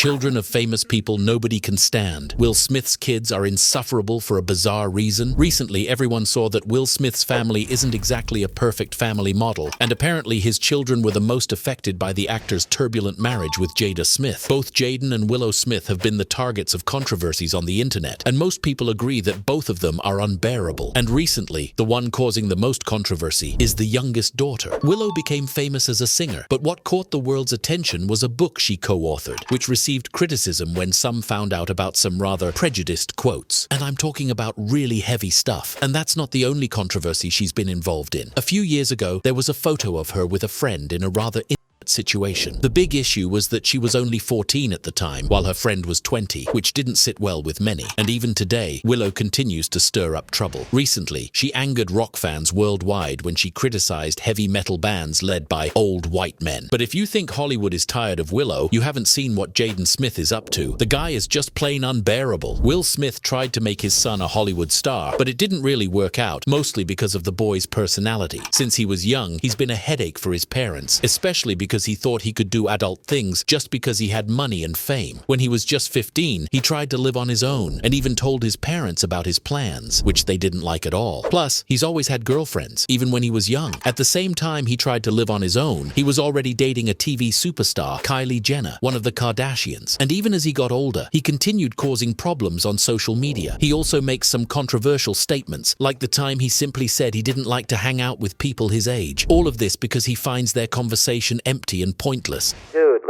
Children of famous people nobody can stand. Will Smith's kids are insufferable for a bizarre reason. Recently, everyone saw that Will Smith's family isn't exactly a perfect family model, and apparently his children were the most affected by the actor's turbulent marriage with Jada Smith. Both Jaden and Willow Smith have been the targets of controversies on the internet, and most people agree that both of them are unbearable. And recently, the one causing the most controversy is the youngest daughter. Willow became famous as a singer, but what caught the world's attention was a book she co-authored, which received criticism when some found out about some rather prejudiced quotes. And I'm talking about really heavy stuff. And that's not the only controversy she's been involved in. A few years ago, there was a photo of her with a friend in a rather situation. The big issue was that she was only 14 at the time, while her friend was 20, which didn't sit well with many. And even today, Willow continues to stir up trouble. Recently, she angered rock fans worldwide when she criticized heavy metal bands led by old white men. But if you think Hollywood is tired of Willow, you haven't seen what Jaden Smith is up to. The guy is just plain unbearable. Will Smith tried to make his son a Hollywood star, but it didn't really work out, mostly because of the boy's personality. Since he was young, he's been a headache for his parents, especially because he thought he could do adult things just because he had money and fame. When he was just 15, he tried to live on his own and even told his parents about his plans, which they didn't like at all. Plus, he's always had girlfriends, even when he was young. At the same time he tried to live on his own, he was already dating a TV superstar, Kylie Jenner, one of the Kardashians. And even as he got older, he continued causing problems on social media. He also makes some controversial statements, like the time he simply said he didn't like to hang out with people his age. All of this because he finds their conversation empty and pointless. Dude,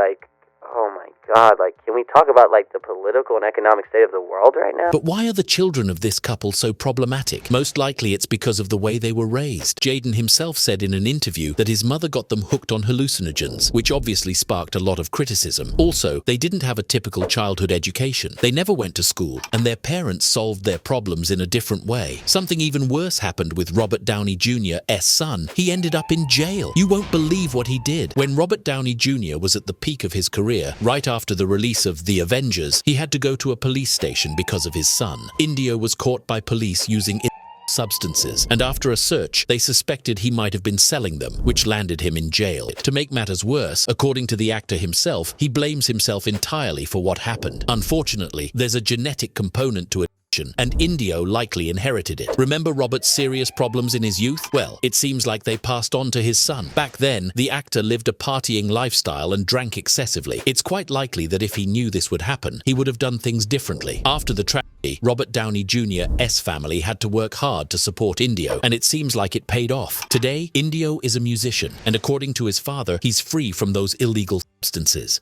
oh my God, can we talk about, the political and economic state of the world right now? But why are the children of this couple so problematic? Most likely it's because of the way they were raised. Jaden himself said in an interview that his mother got them hooked on hallucinogens, which obviously sparked a lot of criticism. Also, they didn't have a typical childhood education. They never went to school, and their parents solved their problems in a different way. Something even worse happened with Robert Downey Jr.'s son. He ended up in jail. You won't believe what he did. When Robert Downey Jr. was at the peak of his career, right after the release of The Avengers, he had to go to a police station because of his son. Indio was caught by police using substances, and after a search, they suspected he might have been selling them, which landed him in jail. To make matters worse, according to the actor himself, he blames himself entirely for what happened. Unfortunately, there's a genetic component to it, and Indio likely inherited it. Remember Robert's serious problems in his youth? Well, it seems like they passed on to his son. Back then, the actor lived a partying lifestyle and drank excessively. It's quite likely that if he knew this would happen, he would have done things differently. After the tragedy, Robert Downey Jr.'s family had to work hard to support Indio, and it seems like it paid off. Today, Indio is a musician, and according to his father, he's free from those illegal substances.